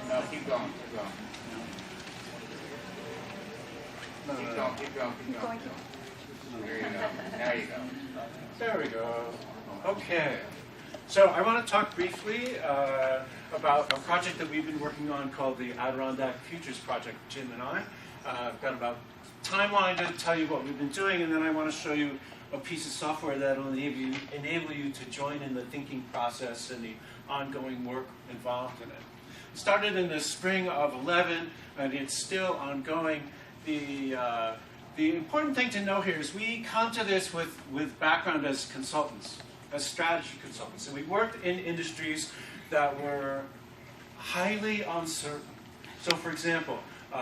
No, keep going, keep going. No, Keep no, going, no. keep going, keep going. There you go. There you go. There we go. Okay. So I want to talk briefly about a project that we've been working on called the Adirondack Futures Project, Jim and I. I've got about timeline to tell you what we've been doing, and then I want to show you a piece of software that will enable you to join in the thinking process and the ongoing work involved in it. It started in the spring of 11, and it's still ongoing. The important thing to know here is we come to this with background as consultants, as strategy consultants. And we worked in industries that were highly uncertain. So for example, in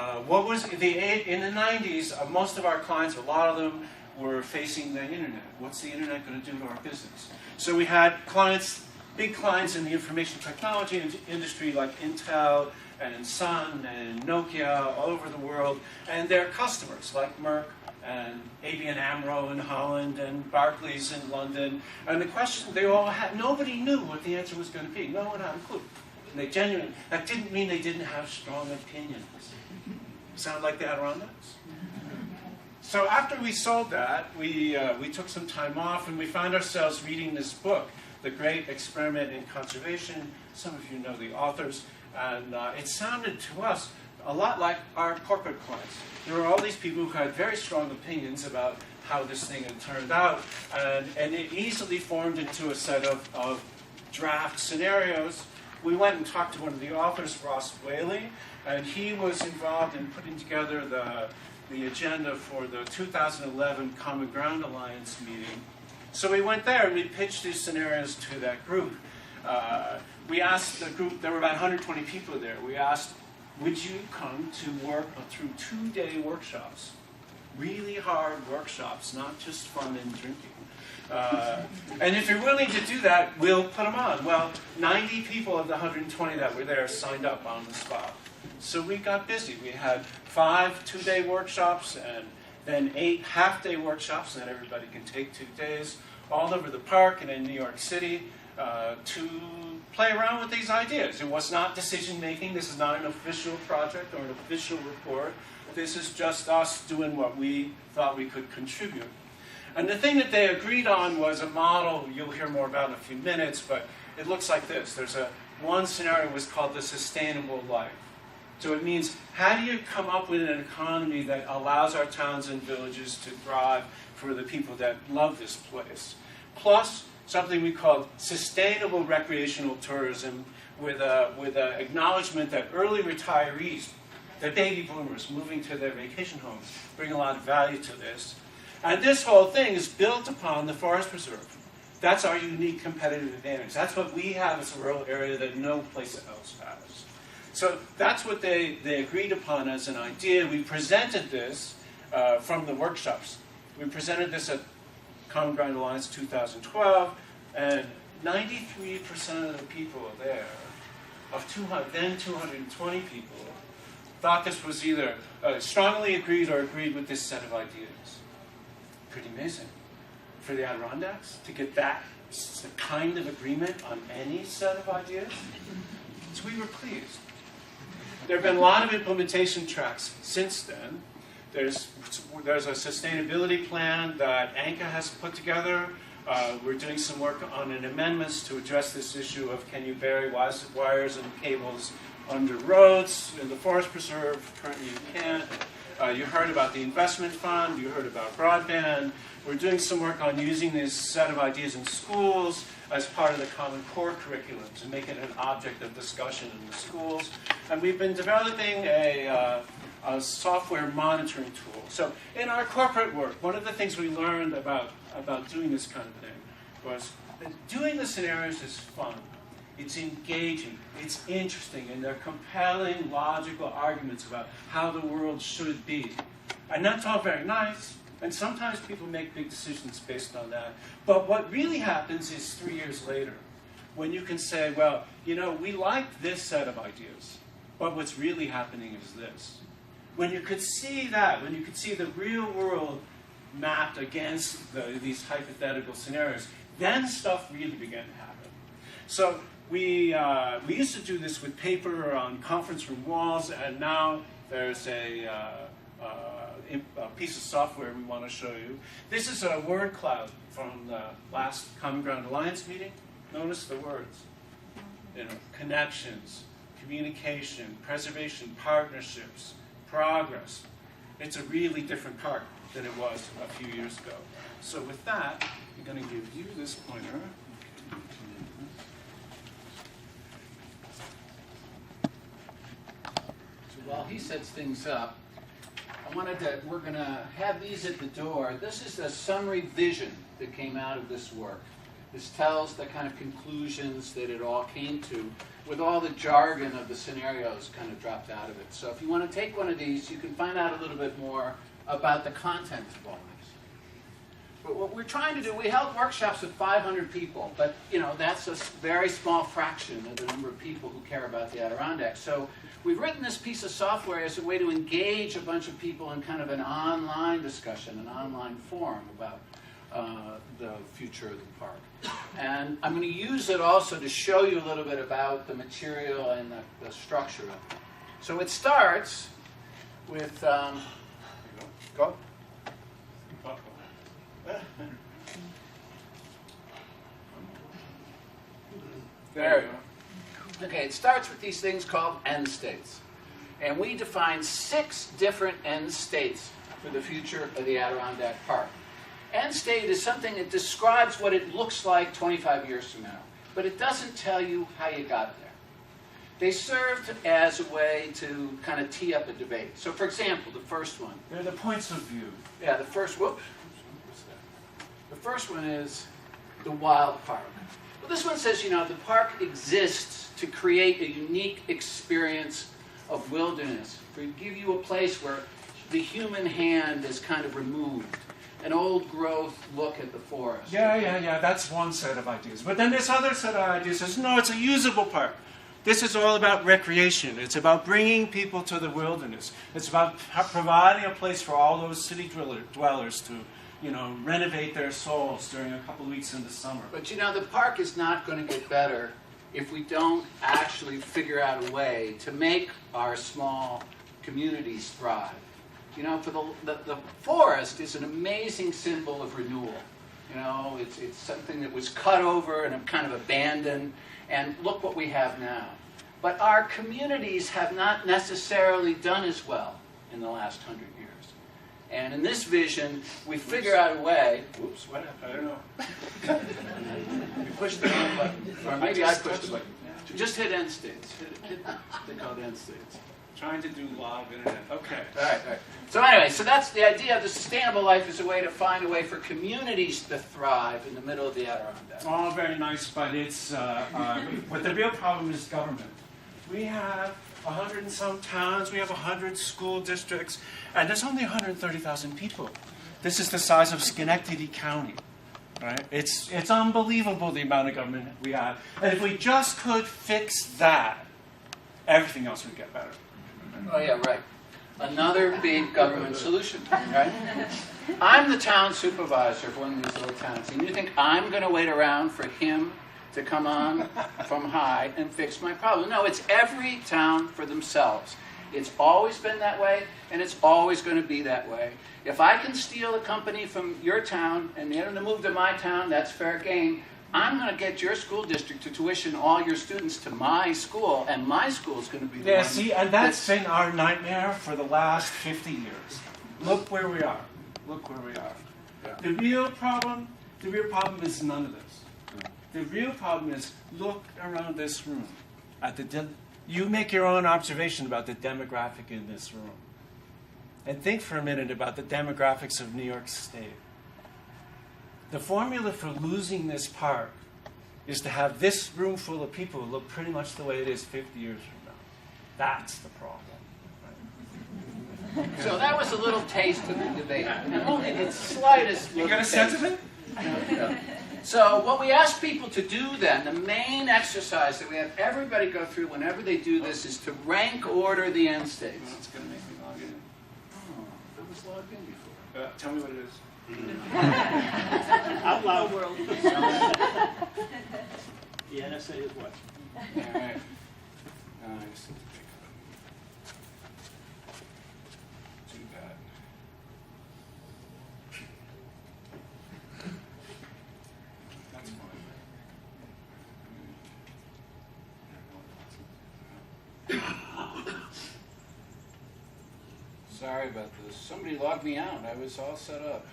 the 90s, most of our clients, a lot of them, were facing the internet. What's the internet going to do to our business? So we had clients, big clients in the information technology industry like Intel and Sun and Nokia all over the world, and their customers like Merck and ABN AMRO in Holland and Barclays in London. And the question they all had, nobody knew what the answer was going to be. No one had a clue. And they genuinely, that didn't mean they didn't have strong opinions. Sound like the Adirondacks? So after we sold that, we took some time off and we found ourselves reading this book, The Great Experiment in Conservation. Some of you know the authors. And it sounded to us a lot like our corporate clients. There were all these people who had very strong opinions about how this thing had turned out, and it easily formed into a set of draft scenarios. We went and talked to one of the authors, Ross Whaley, and he was involved in putting together the agenda for the 2011 Common Ground Alliance meeting. So we went there and we pitched these scenarios to that group. We asked the group, there were about 120 people there, we asked, would you come to work through 2-day workshops? Really hard workshops, not just fun and drinking. And if you're willing to do that, we'll put them on. Well, 90 people of the 120 that were there signed up on the spot. So we got busy. We had 5 2-day workshops and then 8 half-day workshops that everybody can take 2 days all over the park and in New York City to play around with these ideas. It was not decision-making. This is not an official project or an official report. This is just us doing what we thought we could contribute. And the thing that they agreed on was a model you'll hear more about in a few minutes, but it looks like this. One scenario was called the sustainable life. So it means, how do you come up with an economy that allows our towns and villages to thrive for the people that love this place? Plus, something we called sustainable recreational tourism with an acknowledgement that early retirees, the baby boomers moving to their vacation homes, bring a lot of value to this. And this whole thing is built upon the forest preserve. That's our unique competitive advantage. That's what we have as a rural area that no place else has. So that's what they agreed upon as an idea. We presented this from the workshops. We presented this at Common Ground Alliance 2012, and 93% of the people there, of then 220 people, thought this was either strongly agreed or agreed with this set of ideas. Pretty amazing. For the Adirondacks, to get that kind of agreement on any set of ideas. So we were pleased. There have been a lot of implementation tracks since then. There's a sustainability plan that ANCA has put together. We're doing some work on an amendments to address this issue of can you bury wires and cables under roads in the forest preserve. Currently you can't. You heard about the investment fund. You heard about broadband. We're doing some work on using this set of ideas in schools as part of the Common Core curriculum to make it an object of discussion in the schools. And we've been developing a software monitoring tool. So in our corporate work, one of the things we learned about doing this kind of thing was that doing the scenarios is fun. It's engaging, it's interesting, and they're compelling, logical arguments about how the world should be. And that's all very nice, and sometimes people make big decisions based on that. But what really happens is 3 years later, when you can say, well, you know, we like this set of ideas, but what's really happening is this. When you could see that, when you could see the real world mapped against these hypothetical scenarios, then stuff really began to happen. So we used to do this with paper on conference room walls, and now there's a piece of software we want to show you. This is a word cloud from the last Common Ground Alliance meeting. Notice the words. You know, connections, communication, preservation, partnerships, progress. It's a really different park than it was a few years ago. So with that, I'm going to give you this pointer. So while he sets things up, we're going to have these at the door. This is a summary vision that came out of this work. This tells the kind of conclusions that it all came to, with all the jargon of the scenarios kind of dropped out of it. So if you want to take one of these, you can find out a little bit more about the content of all this. But what we're trying to do, we held workshops with 500 people, but that's a very small fraction of the number of people who care about the Adirondacks. So we've written this piece of software as a way to engage a bunch of people in kind of an online discussion, an online forum about the future of the park. And I'm going to use it also to show you a little bit about the material and the structure of it. So it starts with... go. There you go. Okay, it starts with these things called end states. And we define 6 different end states for the future of the Adirondack Park. End state is something that describes what it looks like 25 years from now, but it doesn't tell you how you got there. They served as a way to kind of tee up a debate. So for example, the first one. They're the points of view. Yeah, the first one is the wild park. Well, this one says, the park exists to create a unique experience of wilderness, to give you a place where the human hand is kind of removed. An old growth look at the forest. Yeah, that's one set of ideas. But then this other set of ideas says, no, it's a usable park. This is all about recreation. It's about bringing people to the wilderness. It's about providing a place for all those city dwellers to, renovate their souls during a couple of weeks in the summer. But the park is not going to get better if we don't actually figure out a way to make our small communities thrive. For the forest is an amazing symbol of renewal. It's something that was cut over and kind of abandoned, and look what we have now. But our communities have not necessarily done as well in the last 100 years. And in this vision, we figure out a way. Whoops, what happened? I don't know. You pushed the wrong button. Or maybe I pushed the button. Just hit end states. They're called end states. Trying to do live internet. Okay. All right. So anyway, that's the idea of the sustainable life is a way to find a way for communities to thrive in the middle of the Adirondack. All very nice, but it's but the real problem is government. We have 100 and some towns. We have 100 school districts, and there's only 130,000 people. This is the size of Schenectady County, right? It's unbelievable the amount of government we have, and if we just could fix that, everything else would get better. Oh, yeah, right. Another big government solution, right? I'm the town supervisor of one of these little towns, and you think I'm going to wait around for him to come on from high and fix my problem? No, it's every town for themselves. It's always been that way, and it's always going to be that way. If I can steal a company from your town and they're going to move to my town, that's fair game. I'm going to get your school district to tuition all your students to my school, and my school is going to be the one. See, and that's been our nightmare for the last 50 years. Look where we are. Look where we are. Yeah. The real problem is none of this. The real problem is look around this room. You make your own observation about the demographic in this room. And think for a minute about the demographics of New York State. The formula for losing this park is to have this room full of people look pretty much the way it is 50 years from now. That's the problem. Right? So that was a little taste of the debate. And only its slightest You little got a sense of taste. it? No. So what we ask people to do then, the main exercise that we have everybody go through whenever they do this, is to rank order the end states. It's going to make me log in. Oh, I was logged in before. Tell me what it is. Out loud. The NSA is what? All right. Nice. Too bad. That's fine. Sorry about this. Somebody logged me out. I was all set up.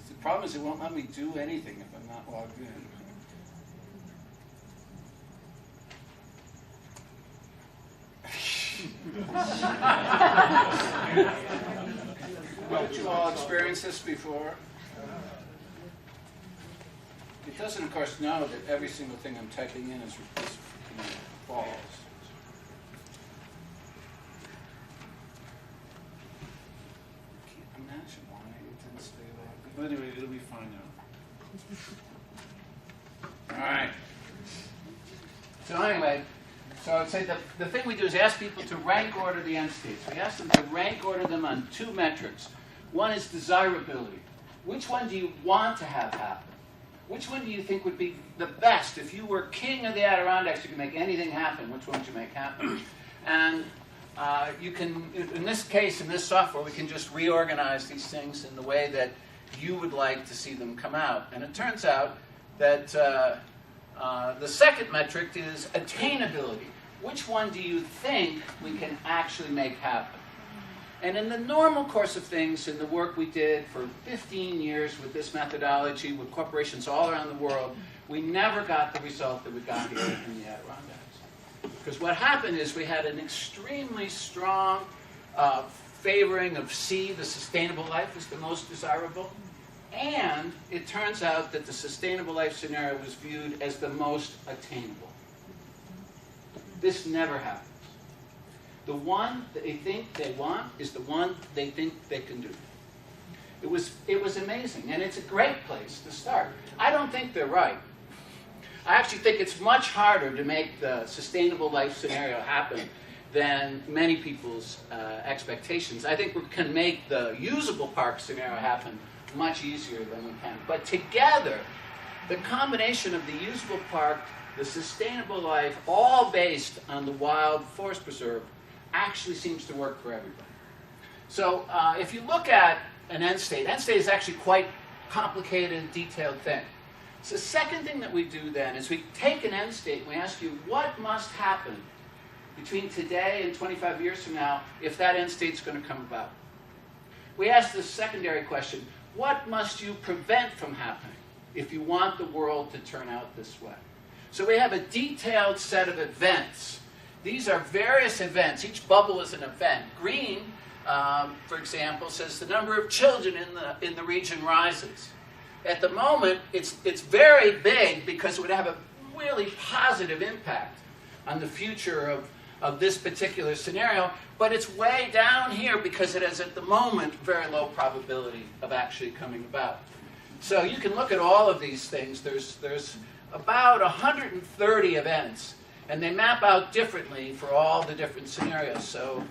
The problem is it won't let me do anything if I'm not logged in. Haven't you all experienced this before? It doesn't, of course, know that every single thing I'm typing in is false. Can't imagine why it didn't stay logged in. But anyway, it'll be fine now. All right. So anyway, so I'd say the thing we do is ask people to rank order the end states. We ask them to rank order them on two metrics. One is desirability. Which one do you want to have happen? Which one do you think would be the best? If you were king of the Adirondacks, you could make anything happen. Which one would you make happen? And you can, in this case, in this software, we can just reorganize these things in the way that you would like to see them come out. And it turns out that the second metric is attainability. Which one do you think we can actually make happen? And in the normal course of things, in the work we did for 15 years with this methodology, with corporations all around the world, we never got the result that we got here in the Adirondacks. Because what happened is we had an extremely strong favoring of C, the sustainable life is the most desirable. And it turns out that the sustainable life scenario was viewed as the most attainable. This never happens. The one that they think they want is the one they think they can do. It was amazing, and it's a great place to start. I don't think they're right. I actually think it's much harder to make the sustainable life scenario happen than many people's expectations. I think we can make the usable park scenario happen much easier than we can. But together, the combination of the usable park, the sustainable life, all based on the wild forest preserve, actually seems to work for everybody. So if you look at an end state is actually quite complicated, detailed thing. So the second thing that we do then is we take an end state and we ask you what must happen between today and 25 years from now if that end state's going to come about. We ask the secondary question, what must you prevent from happening if you want the world to turn out this way? So we have a detailed set of events. These are various events. Each bubble is an event. Green, for example, says the number of children in the region rises. At the moment, it's very big because it would have a really positive impact on the future of this particular scenario, but it's way down here because it has, at the moment, very low probability of actually coming about. So you can look at all of these things. There's about 130 events, and they map out differently for all the different scenarios. So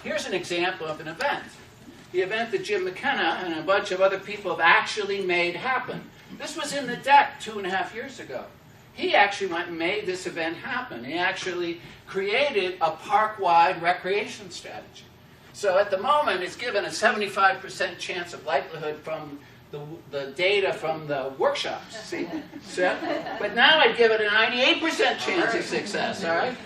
here's an example of an event. The event that Jim McKenna and a bunch of other people have actually made happen. This was in the deck 2.5 years ago. He actually went and made this event happen. He actually created a park-wide recreation strategy. So at the moment, it's given a 75% chance of likelihood from the data from the workshops. See? So, but now I'd give it a 98% chance of success, all right?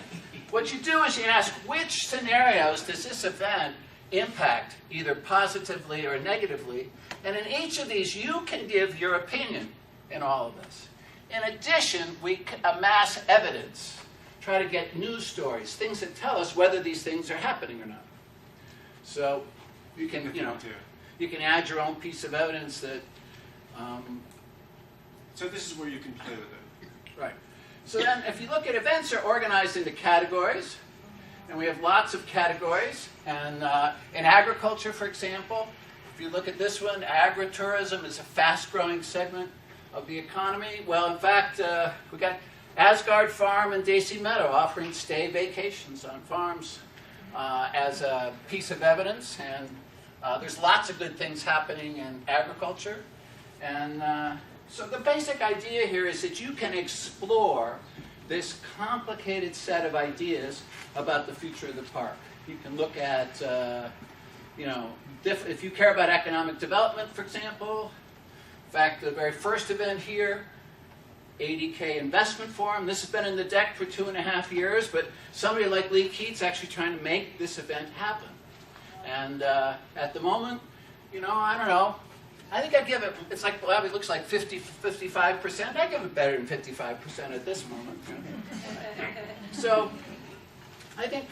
What you do is you ask, which scenarios does this event impact, either positively or negatively? And in each of these, you can give your opinion in all of this. In addition, we amass evidence, try to get news stories, things that tell us whether these things are happening or not. So you can, you can add your own piece of evidence that... So this is where you can play with it. Right. So then if you look at events, are organized into categories. And we have lots of categories. And in agriculture, for example, if you look at this one, agritourism is a fast-growing segment of the economy. Well, in fact, we got Asgard Farm and Daisy Meadow offering stay vacations on farms as a piece of evidence. And there's lots of good things happening in agriculture. And so the basic idea here is that you can explore this complicated set of ideas about the future of the park. You can look at, if you care about economic development, for example. In fact, the very first event here, ADK Investment Forum. This has been in the deck for 2.5 years, but somebody like Lee Keats actually trying to make this event happen. And at the moment, I don't know. I think I'd give it, it's like, well, it looks like 55%. I'd give it better than 55% at this moment. So I think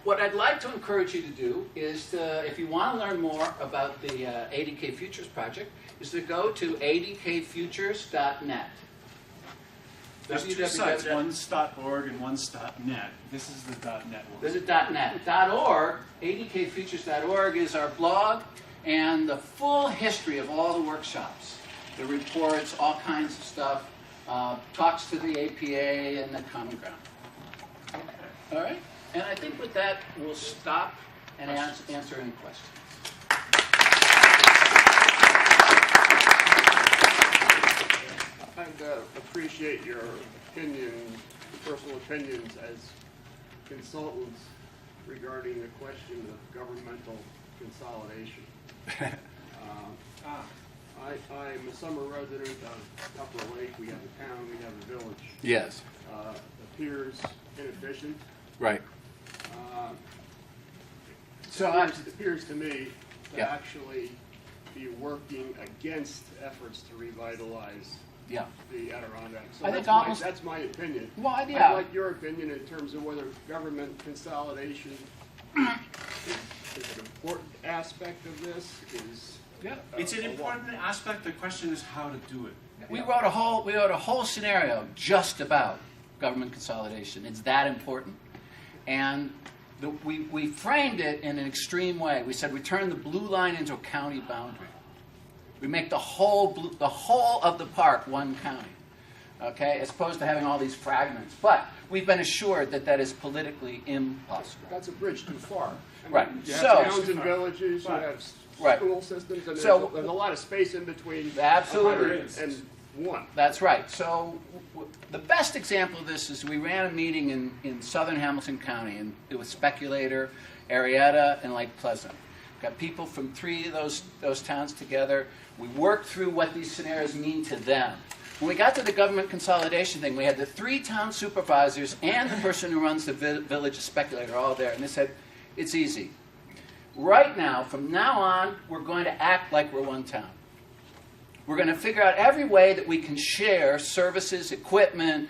what I'd like to encourage you to do is to, if you want to learn more about the ADK Futures project, is to go to adkfutures.net. There's two sites, one's .org and one's .net. This is the .net one. This is .net. .org, adkfutures.org is our blog, and the full history of all the workshops, the reports, all kinds of stuff, talks to the APA and the Common Ground. Okay. All right? And I think with that, we'll stop and answer any questions. I'd appreciate your personal opinions as consultants regarding the question of governmental consolidation. I'm a summer resident of Upper Lake. We have a town, we have a village. Yes. Appears inefficient. Right. It appears to me to Yeah. actually be working against efforts to revitalize the Adirondacks. So I think that's my opinion. Well, yeah. I'd like your opinion in terms of whether government consolidation is an important aspect of this. It's an important aspect. The question is how to do it. We wrote a whole scenario just about government consolidation. It's that important. And we framed it in an extreme way. We said we turn the blue line into a county boundary. We make the whole of the park one county, okay, as opposed to having all these fragments. But we've been assured that that is politically impossible. That's a bridge too far. Right. You have towns and villages, you have school systems, and there's a lot of space in between. Absolutely. 100 and 1. That's right. So the best example of this is we ran a meeting in southern Hamilton County, and it was Speculator, Arietta, and Lake Pleasant. Got people from 3 of those towns together. We worked through what these scenarios mean to them. When we got to the government consolidation thing, we had the 3 town supervisors and the person who runs the village of Speculator all there, and they said, it's easy. Right now, from now on, we're going to act like we're one town. We're going to figure out every way that we can share services, equipment,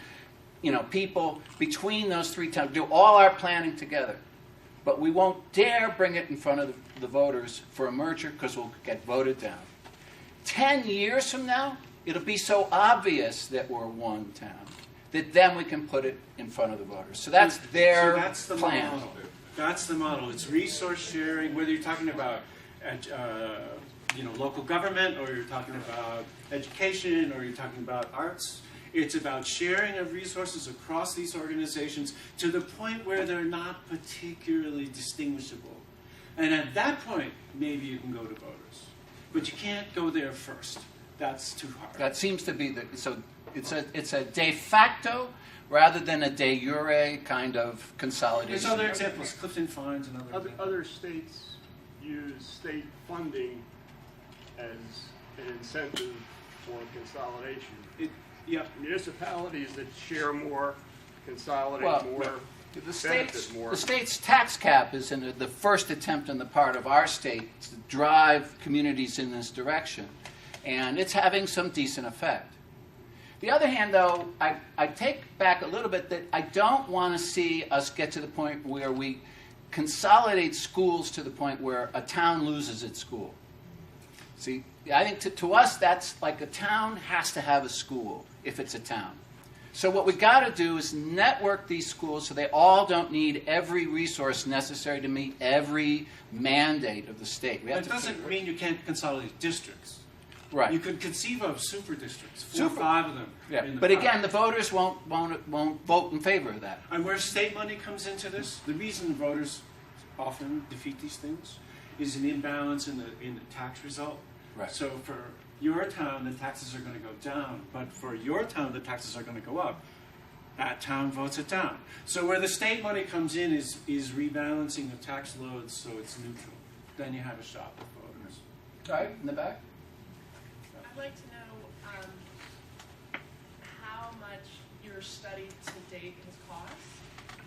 people between those 3 towns, do all our planning together. But we won't dare bring it in front of the voters for a merger because we'll get voted down. 10 years from now, it'll be so obvious that we're one town that then we can put it in front of the voters. So that's their plan. Model. That's the model. It's resource sharing, whether you're talking about local government, or you're talking about education, or you're talking about arts. It's about sharing of resources across these organizations to the point where they're not particularly distinguishable. And at that point, maybe you can go to voters. But you can't go there first. That's too hard. That seems to be so it's a de facto rather than a de jure kind of consolidation. There's other examples, Clifton Fines and Other states use state funding as an incentive for consolidation. Municipalities that share more, consolidate more, benefit more. The state's tax cap is the first attempt on the part of our state to drive communities in this direction. And it's having some decent effect. The other hand, though, I take back a little bit that I don't want to see us get to the point where we consolidate schools to the point where a town loses its school. See, I think to us that's like a town has to have a school if it's a town. So what we got to do is network these schools so they all don't need every resource necessary to meet every mandate of the state. That doesn't mean you can't consolidate districts. Right. You could conceive of super districts, 4 or Super. 5 of them. Yeah. in the But park. again, the voters won't vote in favor of that. And where state money comes into this, the reason voters often defeat these things is an imbalance in the tax result. Right. So for your town, the taxes are going to go down, but for your town, the taxes are going to go up. That town votes it down. So where the state money comes in is rebalancing the tax loads so it's neutral. Then you have a shot with voters. Right, in the back? I'd like to know how much your study to date has cost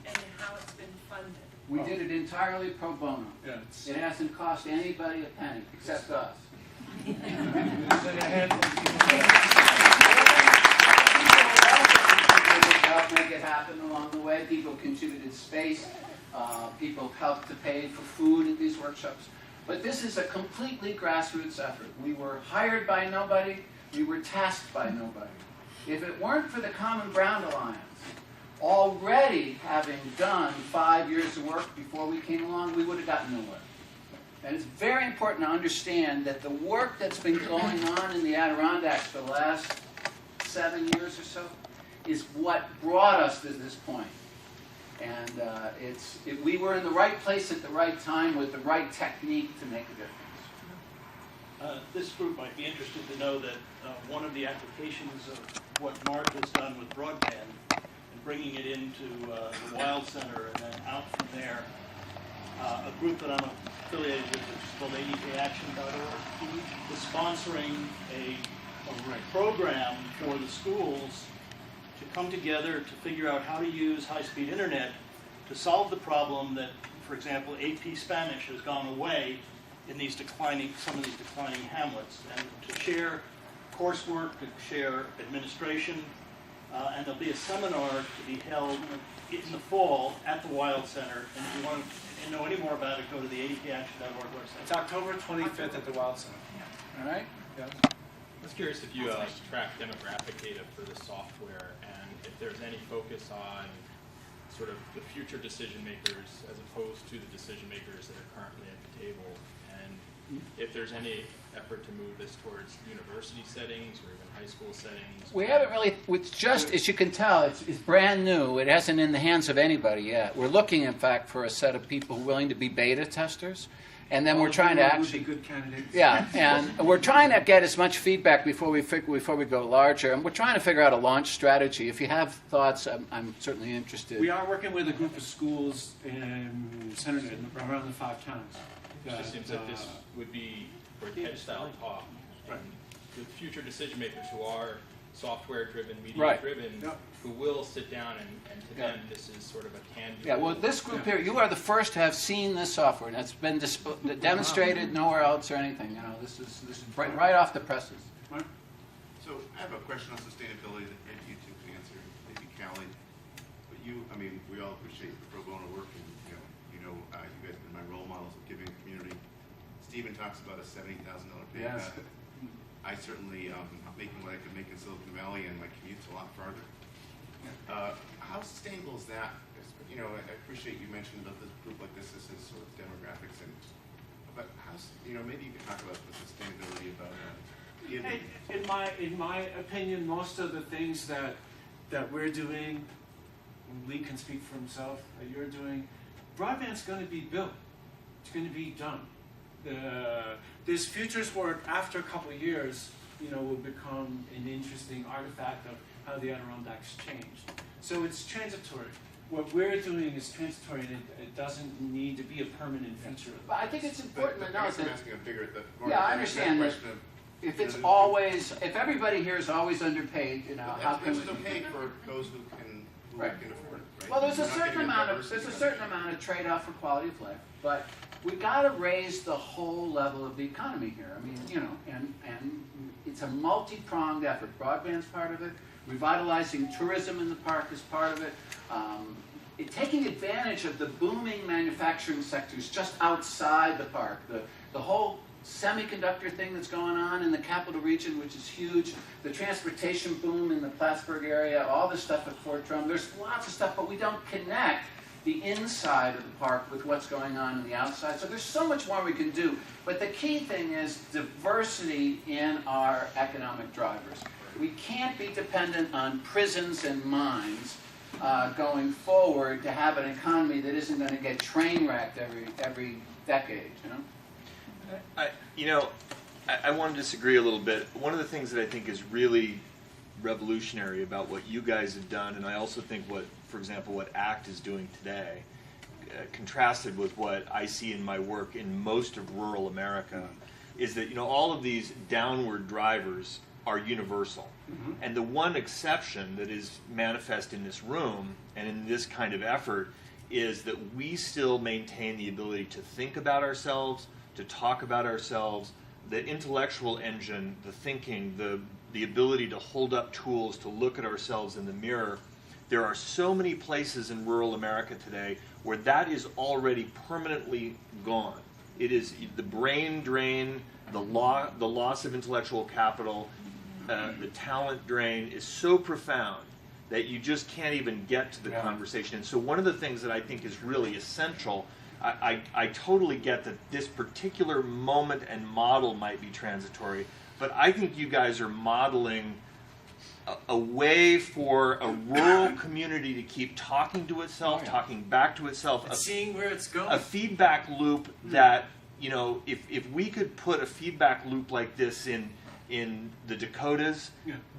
and how it's been funded. We did it entirely pro bono. Yeah, It hasn't cost anybody a penny except us. People helped make it happen along the way. People contributed space. People helped to pay for food at these workshops. But this is a completely grassroots effort. We were hired by nobody. We were tasked by nobody. If it weren't for the Common Ground Alliance, already having done 5 years of work before we came along, we would have gotten nowhere. And it's very important to understand that the work that's been going on in the Adirondacks for the last 7 years or so is what brought us to this point. And we were in the right place at the right time with the right technique to make a difference. This group might be interested to know that one of the applications of what Mark has done with broadband and bringing it into the Wild Center and then out from there, a group that I'm affiliated with, which is called adkaction.org, is sponsoring a program for the schools to come together to figure out how to use high-speed internet to solve the problem that, for example, AP Spanish has gone away in some of these declining hamlets, and to share coursework, to share administration, and there'll be a seminar to be held in the fall at the Wild Center. And if you want to know any more about it, go to the adkaction.org website. It's October 25th at the Wild Center. All right? Yeah. I was curious if you track demographic data for the software and if there's any focus on sort of the future decision makers as opposed to the decision makers that are currently at the table, and if there's any effort to move this towards university settings or even high school settings. We haven't really, it's just, as you can tell, it's brand new. It hasn't in the hands of anybody yet. We're looking, in fact, for a set of people willing to be beta testers. And then we're trying to actually, would be good candidates. yeah, and we're trying to get as much feedback before we go larger. And we're trying to figure out a launch strategy. If you have thoughts, I'm certainly interested. We are working with a group of schools in around the 5 towns. It just seems that this would be for TED-style talk. Right. With future decision makers who are software-driven, Right. media-driven, Yep. who will sit down and to Yeah. them this is sort of a can-do. Yeah, well, this group here, you are the first to have seen this software, and it's been demonstrated nowhere else or anything. You know, this is right off the presses. So I have a question on sustainability that maybe you two can answer, maybe Callie. But I mean, we all appreciate the pro bono work, and you guys have been my role models of giving community. Stephen talks about a $70,000 pay Yes. cut. I certainly making what I could make in Silicon Valley, and my commute's a lot farther. How sustainable is that? I appreciate you mentioned about this group like this is sort of demographics, but maybe you could talk about the sustainability about giving. In my opinion, most of the things that we're doing, Lee can speak for himself, that you're doing, broadband's going to be built. It's going to be done. This futures work, after a couple of years, will become an interesting artifact of how the Adirondacks changed. So it's transitory. What we're doing is transitory, and it doesn't need to be a permanent feature. But I think it's important But to know I guess I'm that asking a bigger, Yeah, I understand that. question of, if it's always, if everybody here is always underpaid, how can which is we? okay for those who can Right. afford it, right? Well, there's a We're not certain getting amount of diversity. trade-off for quality of life, but we got to raise the whole level of the economy here. I mean, and it's a multi-pronged effort. Broadband's part of it. Revitalizing tourism in the park is part of it. Taking advantage of the booming manufacturing sectors just outside the park. The whole semiconductor thing that's going on in the capital region, which is huge. The transportation boom in the Plattsburgh area. All this stuff at Fort Drum. There's lots of stuff, but we don't connect the inside of the park with what's going on in the outside. So there's so much more we can do. But the key thing is diversity in our economic drivers. We can't be dependent on prisons and mines going forward to have an economy that isn't going to get train wrecked every decade. I want to disagree a little bit. One of the things that I think is really revolutionary about what you guys have done, and I also think what, for example, what ACT is doing today, contrasted with what I see in my work in most of rural America, is that all of these downward drivers are universal. Mm-hmm. And the one exception that is manifest in this room and in this kind of effort is that we still maintain the ability to think about ourselves, to talk about ourselves, the intellectual engine, the thinking, the ability to hold up tools, to look at ourselves in the mirror. There are so many places in rural America today where that is already permanently gone. It is the brain drain, the loss of intellectual capital, the talent drain is so profound that you just can't even get to the conversation. And so one of the things that I think is really essential, I totally get that this particular moment and model might be transitory, but I think you guys are modeling a way for a rural community to keep talking to itself, talking back to itself, seeing where it's going. A feedback loop that, if we could put a feedback loop like this in the Dakotas,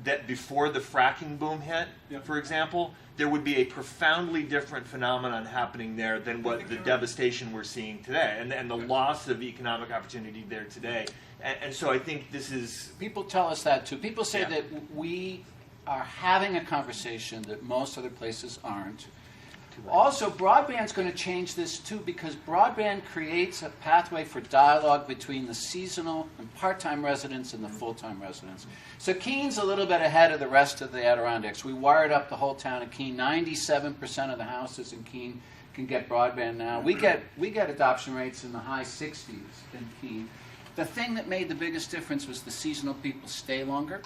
that before the fracking boom hit, for example, there would be a profoundly different phenomenon happening there than what the devastation we're seeing today, and the loss of economic opportunity there today. And so I think this is... People tell us that too. People say that we are having a conversation that most other places aren't. Also, broadband's going to change this too, because broadband creates a pathway for dialogue between the seasonal and part-time residents and the full-time residents. So Keene's a little bit ahead of the rest of the Adirondacks. We wired up the whole town of Keene. 97% of the houses in Keene can get broadband now. We get adoption rates in the high 60s in Keene. The thing that made the biggest difference was the seasonal people stay longer,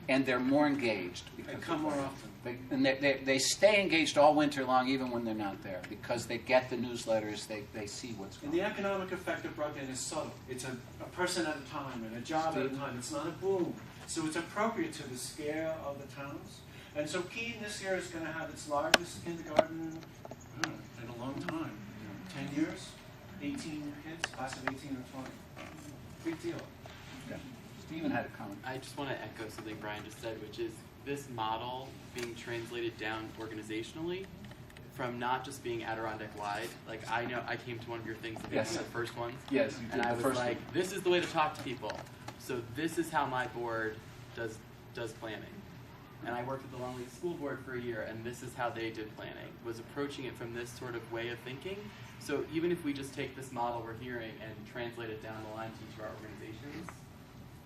and they're more engaged. They come more often. They stay engaged all winter long, even when they're not there, because they get the newsletters, they see what's going on. And the economic effect of broadband is subtle. It's a person at a time and a job at a time. It's not a boom. So it's appropriate to the scale of the towns. And so Keene this year is going to have its largest kindergarten in a long time. 10 years, 18 kids, class of 18 or 20. Big deal. Yeah. Stephen had a comment. I just want to echo something Brian just said, which is this model being translated down organizationally from not just being Adirondack-wide. Like, I know I came to one of your things, I think one of the first ones. Yes, you did. And I was like, this is the way to talk to people. So this is how my board does planning. And I worked with the Long Lake School Board for a year, and this is how they did planning, was approaching it from this sort of way of thinking. So even if we just take this model we're hearing and translate it down the line to each of our organizations,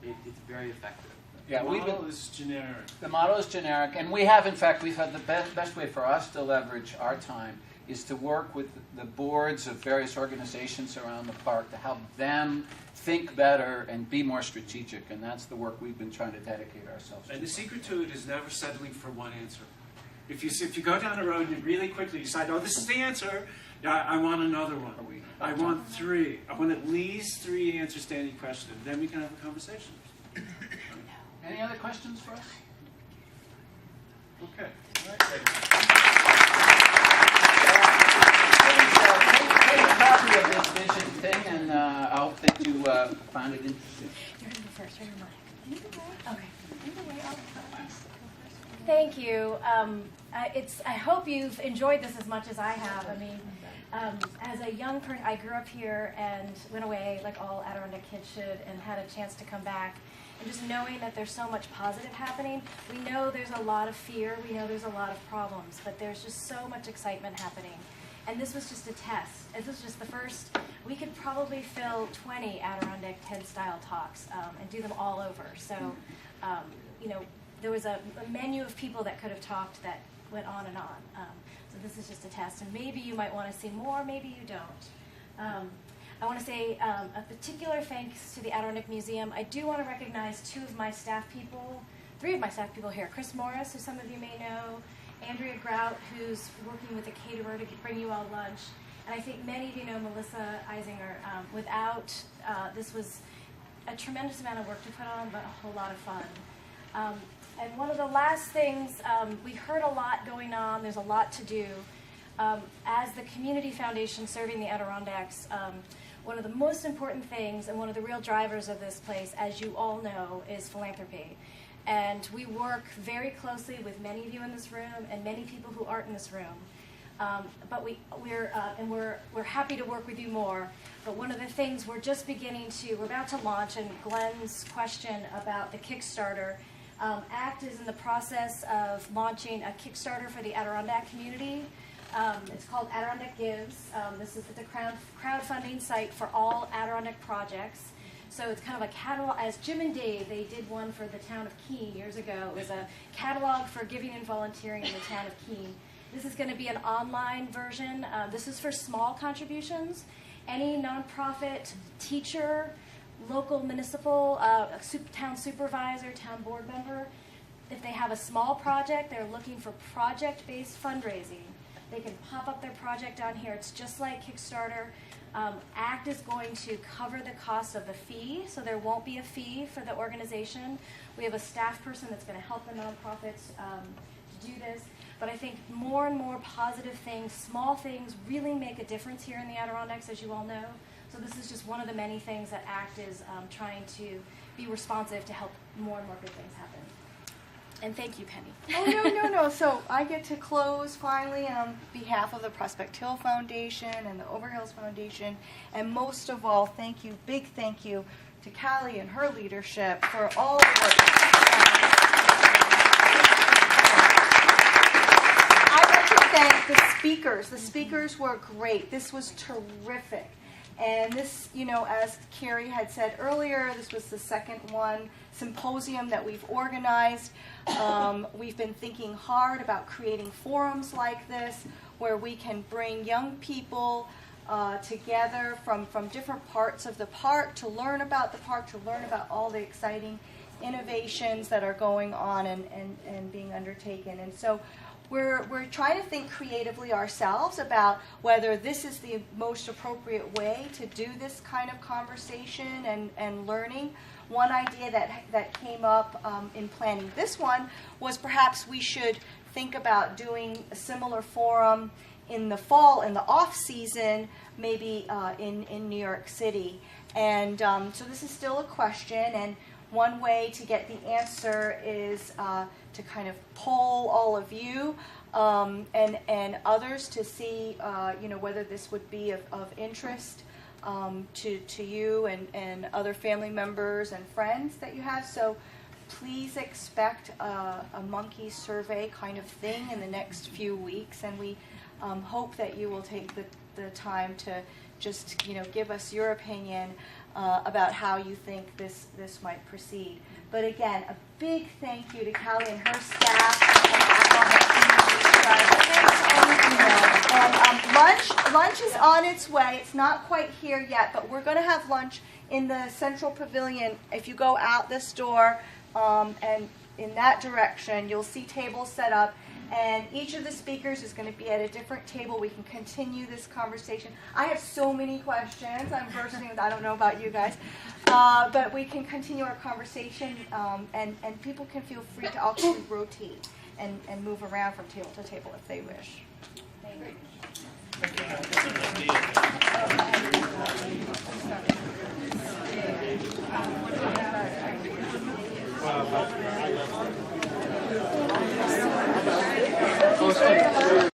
it's very effective. Yeah, the model is generic. The model is generic, and we've had the best way for us to leverage our time is to work with the boards of various organizations around the park to help them think better and be more strategic, and that's the work we've been trying to dedicate ourselves to. And the secret to it is never settling for one answer. If you go down the road and you really quickly decide, oh, this is the answer, I want another one. I want 3. I want at least 3 answers to any question. Then we can have a conversation. Any other questions for us? Okay. All right. Take a copy of this vision thing, and I hope that you find it interesting. You're going to go first, right? Okay. Thank you. I hope you've enjoyed this as much as I have. I mean, as a young person, I grew up here and went away like all Adirondack kids should, and had a chance to come back. And just knowing that there's so much positive happening, we know there's a lot of fear, we know there's a lot of problems, but there's just so much excitement happening. And this was just a test. This was just the first. We could probably fill 20 Adirondack TED-style talks and do them all over. So, there was a menu of people that could have talked that went on and on. So this is just a test, and maybe you might want to see more, maybe you don't. I want to say a particular thanks to the Adirondack Museum. I do want to recognize 3 of my staff people here. Chris Morris, who some of you may know, Andrea Grout, who's working with a caterer to bring you all lunch. And I think many of you know Melissa Eisinger. This was a tremendous amount of work to put on, but a whole lot of fun. And one of the last things, we heard a lot going on. There's a lot to do. As the community foundation serving the Adirondacks, one of the most important things and one of the real drivers of this place, as you all know, is philanthropy. And we work very closely with many of you in this room and many people who aren't in this room. But we're happy to work with you more. But one of the things we're about to launch, and Glenn's question about the Kickstarter, ACT is in the process of launching a Kickstarter for the Adirondack community. It's called Adirondack Gives. This is the crowdfunding site for all Adirondack projects. So it's kind of a catalog, as Jim and Dave, they did one for the town of Keene years ago. It was a catalog for giving and volunteering in the town of Keene. This is going to be an online version. This is for small contributions. Any nonprofit, teacher, local municipal, town supervisor, town board member, if they have a small project, they're looking for project-based fundraising. They can pop up their project on here. It's just like Kickstarter. ACT is going to cover the cost of the fee, so there won't be a fee for the organization. We have a staff person that's going to help the nonprofits to do this. But I think more and more positive things, small things, really make a difference here in the Adirondacks, as you all know. So this is just one of the many things that ACT is trying to be responsive to help more and more good things happen. And thank you, Penny. Oh, no. So I get to close finally on behalf of the Prospect Hill Foundation and the Overhills Foundation. And most of all, big thank you to Callie and her leadership for all the work. I'd like to thank the speakers. The speakers were great. This was terrific. And this, as Carrie had said earlier, this was the second symposium that we've organized. We've been thinking hard about creating forums like this where we can bring young people together from different parts of the park to learn about the park, to learn about all the exciting innovations that are going on and being undertaken. And so we're trying to think creatively ourselves about whether this is the most appropriate way to do this kind of conversation and learning. One idea that came up in planning this one was perhaps we should think about doing a similar forum in the fall, in the off-season, maybe in New York City. And so this is still a question, and one way to get the answer is to kind of poll all of you and others to see whether this would be of interest to you and other family members and friends that you have. So please expect a monkey survey kind of thing in the next few weeks, and we hope that you will take the time to just give us your opinion about how you think this might proceed. But again, a big thank you to Callie and her staff. And lunch is on its way. It's not quite here yet, but we're going to have lunch in the Central Pavilion. If you go out this door and in that direction, you'll see tables set up. And each of the speakers is going to be at a different table. We can continue this conversation. I have so many questions. I'm bursting with, I don't know about you guys. But we can continue our conversation, and people can feel free to actually rotate and move around from table to table if they wish. Thank you.